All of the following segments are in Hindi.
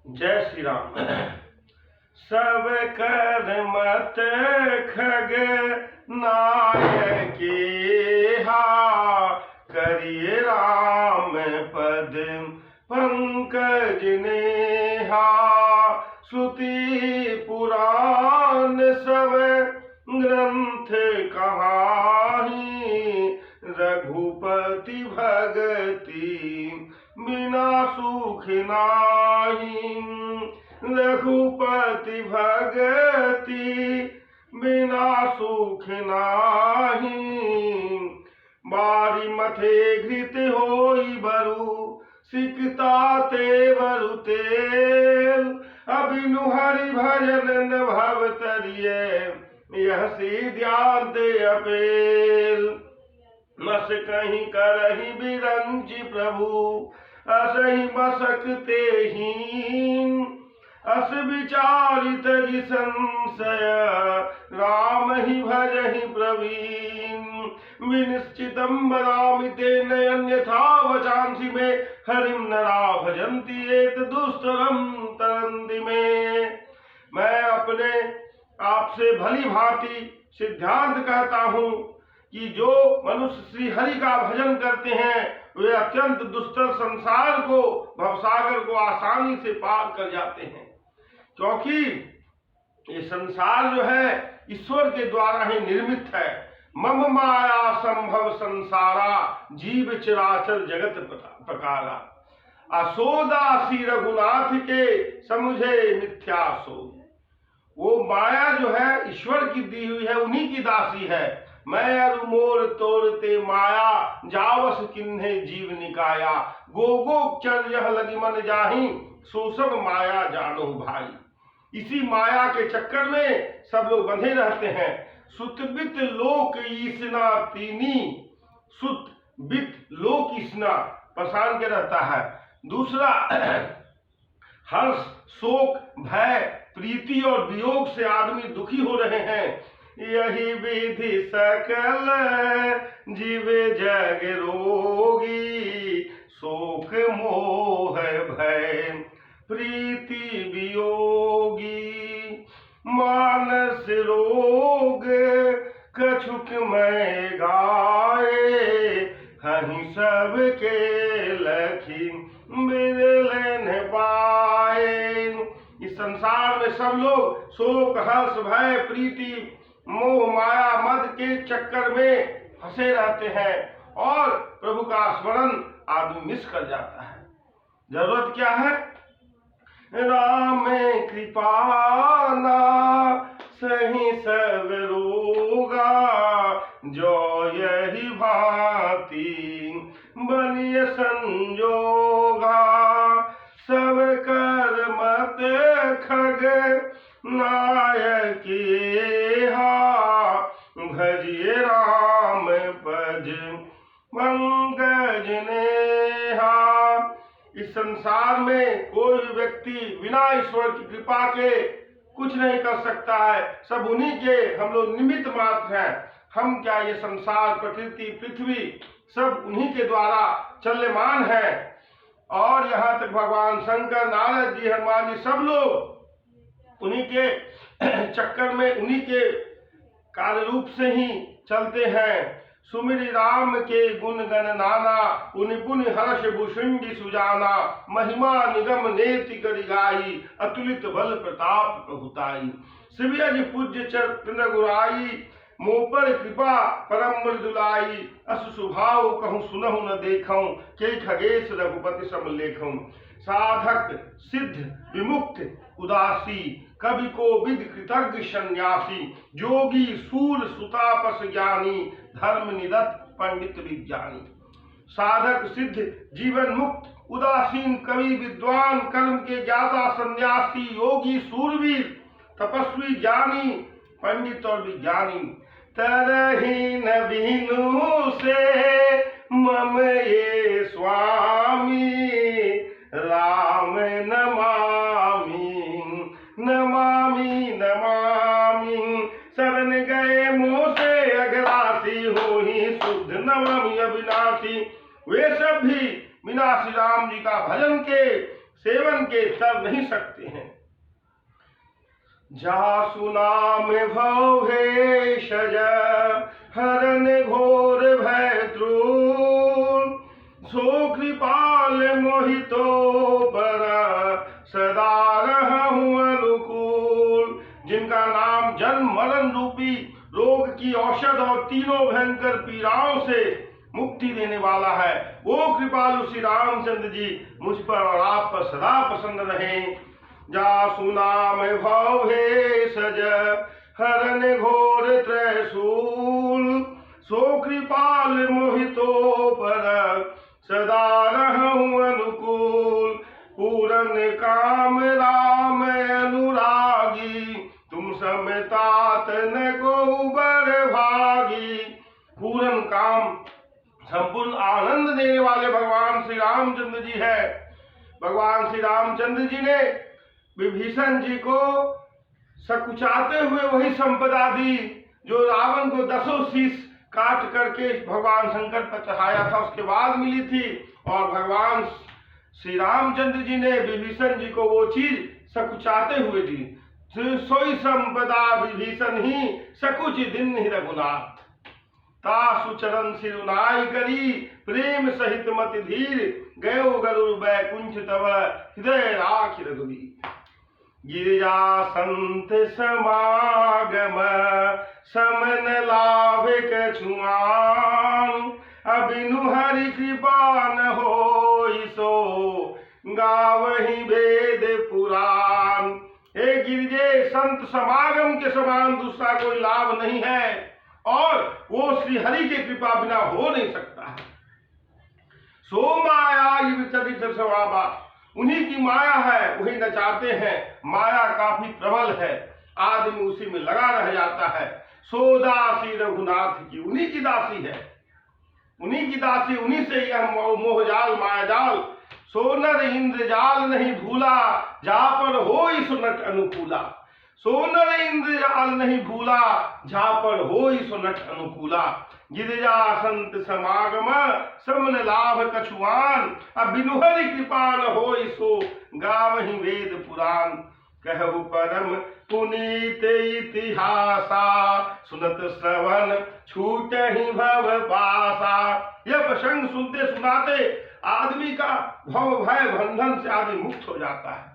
जय श्री राम। सब कर मत खग नायकी करिए राम पद पंकज नेहा। श्रुति पुराण सब ग्रंथ कहानी रघुपति भगति बिना सुख नाही। रघुपति भगति बिना सुख नाही। बारी मथे घृत होई बरु सिकता ते बरु तेल। अबिनु हरि भजन न भव तरिये यह सी ध्यान दे अपेल। मस कहीं करही बिरंची प्रभु असहि मसकते हीन। अस विचारित ही संशय राम ही भजहि प्रवीण। विनिश्चितम बदामि तेन अन्यथा वचांसि में हरिम नरा भजन्ति एत दुस्तरम तरन्ति में। मैं अपने आपसे भली भांति सिद्धांत कहता हूँ कि जो मनुष्य श्री हरि का भजन करते हैं वे अत्यंत दुस्तर संसार को भवसागर को आसानी से पार कर जाते हैं। क्योंकि ये संसार जो है ईश्वर के द्वारा ही निर्मित है। मम माया संभव संसारा जीव चराचर जगत प्रकारा। असोदासी रघुनाथ के समुझे मिथ्या सो। वो माया जो है ईश्वर की दी हुई है, उन्हीं की दासी है। मैं अरु मोर तोड़ते माया जावस किन्हे जीव निकाया। गो गो चल यह लगी मन जाही सो सब माया जानो भाई। इसी माया के चक्कर में सब लोग बंधे रहते हैं। सुत बित लोक ईसना तीनी। सुत बित लोक ईसना पसान के रहता है। दूसरा हर्ष शोक भय प्रीति और वियोग से आदमी दुखी हो रहे हैं। यही विधि सकल जीव जग रोगी। शोक मोह भय प्रीति वियोगी। मानस रोग कछुक मैं गाए। हहीं सब के लखी बिरलन पाए। इस संसार में सब लोग शोक हर्ष भय प्रीति मोह माया मद के चक्कर में फंसे रहते हैं और प्रभु का स्मरण आदमी मिस कर जाता है। जरूरत क्या है? राम कृपाना सही सब रोगा। जो यही भांति बनिय संजोगा। सब कर मत खग नायकी भजिए राम पद पंकज नेहा। इस संसार में कोई व्यक्ति बिना ईश्वर की कृपा के कुछ नहीं कर सकता है। सब उन्हीं के हम लोग निमित्त मात्र हैं। हम क्या, ये संसार प्रकृति पृथ्वी सब उन्हीं के द्वारा चलमान है। और यहाँ तक भगवान शंकर नारद जी हनुमान जी सब लोग उन्हीं के चक्कर में उन्हीं के कार्य रूप से ही चलते हैं। सुमिरि राम के गुण गण नाना। उनि पुनि हर्ष भूषुंडी सुजाना। महिमा निगम नेति करि गाई। अतुलित बल प्रताप प्रभुताई। शिवयज पूज्य चरण गुराई। मोह पर कृपा परम मृदुलाई। अस सुभाव कहूँ सुनहु न देखूं। के खगेश रघुपति सम लेखूं। साधक सिद्ध विमुक्त उदासी। कवि को विद कृतज्ञ सन्यासी। जोगी सूर सुतापस ज्ञानी। धर्म निरत पंडित विज्ञानी। साधक सिद्ध जीवन मुक्त उदासीन कवि विद्वान कर्म के ज्ञाता सन्यासी योगी सूरवीर तपस्वी ज्ञानी पंडित और विज्ञानी। तरही न बीनु से मम ये स्वामी। राम नमामि नमामि नमामि। शरण गए मोह से अग्रासी हो ही शुद्ध नमामि अविनाशी। वे सब भी विनाशी राम जी का भजन के सेवन के तर नहीं सकते हैं। जासु नाम भव हे शज हरन घोर भय द्रोण, सो कृपाल मोहितो पर सदा रहूं अनुकूल। जिनका नाम जन्म मरण रूपी रोग की औषध और तीनों भयंकर पीड़ाओं से मुक्ति देने वाला है, वो कृपालु श्री रामचंद्र जी मुझ पर और आप पर सदा प्रसन्न रहें। जासु नाम भव हे सज हरन घोर त्रैशूल, सो कृपाल मोहितो पर सदा रहूं अनुकूल। पूरन काम राम अनुरागी, तुम समतात न को बर भागी। पूरन काम संपूर्ण आनंद देने वाले भगवान श्री रामचंद्र जी है। भगवान श्री रामचंद्र जी ने विभीषण जी को सकुचाते हुए वही संपदा दी जो रावण को 10 शीश काट करके भगवान शंकर पर चढ़ाया था, उसके बाद मिली थी। और भगवान श्री रामचंद्र जी ने विभीषण जी को वो चीज सकुचाते हुए दी। सोई संपदा विभीषण ही सकुच दिन ही रघुनाथ, तासु चरण सिरुनाई करी प्रेम सहित मति धीर, गयो गरुड़ बैकुंठ तव हृदय राखि रघुवीर। गिरिजा संत समागम समन लाभ कछुआन, अबिनु हरि कृपा न होई सो गावहि वेद पुराण। हे गिरिजे, संत समागम के समान दूसरा कोई लाभ नहीं है और वो श्री हरि के कृपा बिना हो नहीं सकता है। सो माया चरित स्वभावा, उन्हीं की माया है, वही नचाते हैं। माया काफी प्रबल है, आदमी उसी में लगा रह जाता है। सो दासी रघुनाथ की, उन्हीं की दासी है, उन्हीं की दासी, उन्हीं से यह मोहजाल मायाजाल। सोनर इंद्रजाल नहीं भूला, जा पर होई सुनट अनुकूला। सोनर इंद्रजाल नहीं भूला, जा पर होई सुनट अनुकूला। गिरिजा संत समागम समन लाभ कछुआन, अब बिनु हरि कृपा न होई सो गावहि वेद पुराण। कहु परम पुनीत इतिहासा, सुनत श्रवण छूटहि भव पासा। यह प्रसंग सुनते सुनाते आदमी का भव भय बंधन से आदमी मुक्त हो जाता है।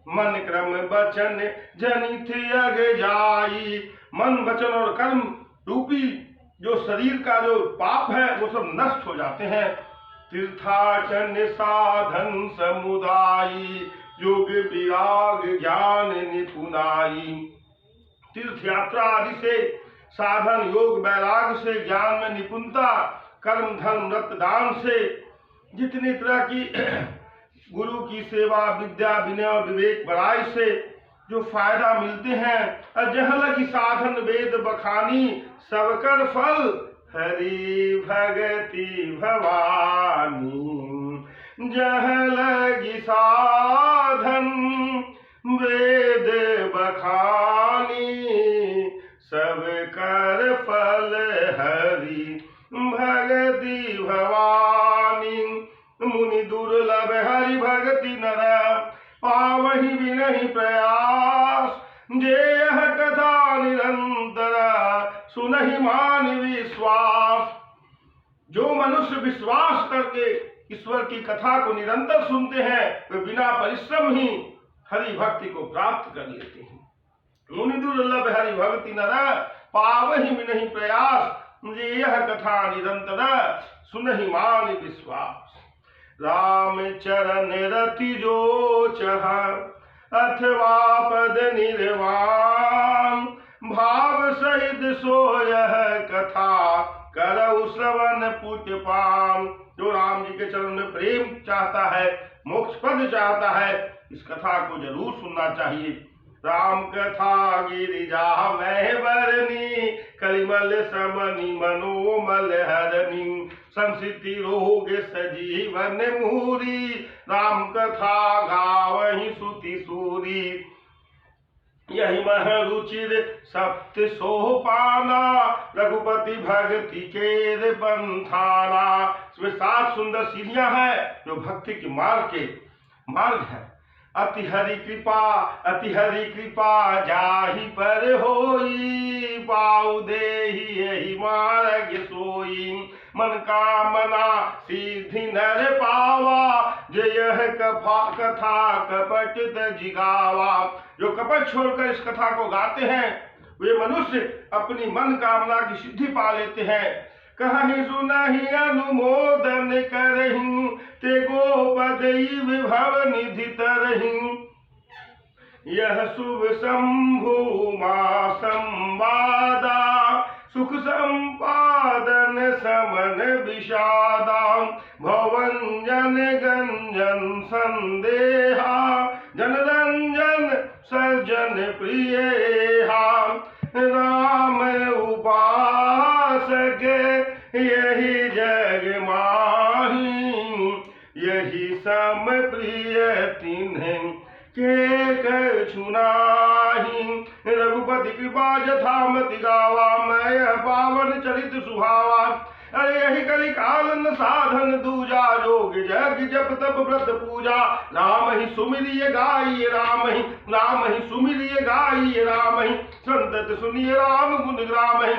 मन क्रम वचन जनित अग जाई, मन वचन और कर्म रूपी जो शरीर का जो पाप है वो सब नष्ट हो जाते हैं। तीर्थाटन साधन समुदायी, योग विराग ज्ञान निपुनाई। तीर्थ यात्रा आदि से साधन, योग वैराग से, ज्ञान में निपुणता, कर्म धर्म व्रत दान से, जितनी तरह की गुरु की सेवा, विद्या विनय और विवेक बड़ाई से जो फायदा मिलते हैं। अजह लगी साधन वेद बखानी, सबकर फल हरि भगति भवानी। जह लगी साधन वेद बखानी, सबकर फल हरि भगति भवानी। मुनि दुर्लभ हरि भगति नर, पावहि बिनहि प्रयास। जे यह कथा निरंतर, सुनहि मान विश्वास। जो मनुष्य विश्वास करके ईश्वर की कथा को निरंतर सुनते हैं, वे बिना परिश्रम ही हरि भक्ति को प्राप्त कर लेते हैं। मुनि दुर्लभ हरि भक्ति नर, पावहि बिनहि प्रयास। मुझे यह कथा निरंतर, सुनहि मान विश्वास। राम चरण रति जो चह, अथवा पद निर्वाण। भाव सहित सोयह कथा, करऊ श्रवण पुण्यपान। जो राम जी के चरण में प्रेम चाहता है, मोक्ष पद चाहता है, इस कथा को जरूर सुनना चाहिए। राम कथा गिरिजा मैं बरनी, कलिमल समनि मनोमल हरनी। संसिद्धि रोग सजीवन मूरी, राम कथा गावहि सुति सूरी। यही मह रुचिर सप्त सोपाना, रघुपति भक्ति के बंधाना। इसमें 7 सुंदर सीढ़ियां हैं जो भक्ति के मार्ग के मार्ग है। अति हरि कृपा जाहि पर होई, पाऊ देहि यही मार्ग सोई। मन कामना सिद्धि नर पावा, जो यह कथा कपट तज गावा। जो कपट छोड़कर इस कथा को गाते हैं वे मनुष्य अपनी मन कामना की सिद्धि पा लेते हैं। कहीं सुनहि अनुमोदन करहिं, ते गोपदई विभव निधि तरहिं। यह शुभ शंभु मां संवादा, सुख संपादन समन विषादा। भवंजन गंजन संदेहा, जनरंजन सज्जन प्रियहा। राम उपासक यही जग माही, यही सम प्रिय तिन्ह के कछु नाहि। रघुपति कृपा जथामति गावा, मैं पावन चरित सुहावा। अरे यही कलि काल न साधन दूजा, जोग जग जप तप व्रत पूजा। राम ही सुमिरिय गाइए राम ही सुमिरिय गाइए राम ही। संतत सुनिए राम गुण ग्राम ही,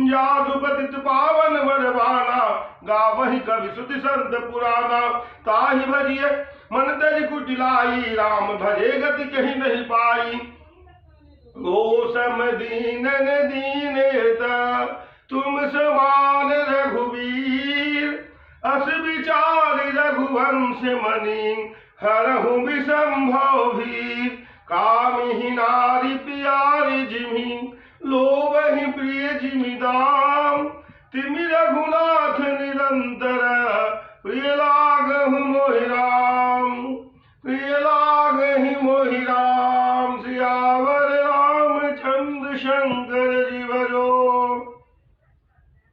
जासु पतित पावन बरवाना। गावहि कवि सुति संत पुराना, ताहि भजिए मन तज कुटिलाई। राम भजे गति कहीं नहीं पाई, गो सम दीनन दीनता। तुम समान रघुवीर, अस विचार रघुवंश मणि। हरहु विसंभव भीर, कामिहि नारी प्यारी जिमि। लोभहि प्रिय जिमि दाम, तिमि रघुनाथ निरंतर। प्रिय लागहु मोहि राम, प्रिय लागहि मोहि राम। सियावर रामचंद्र शंकर जी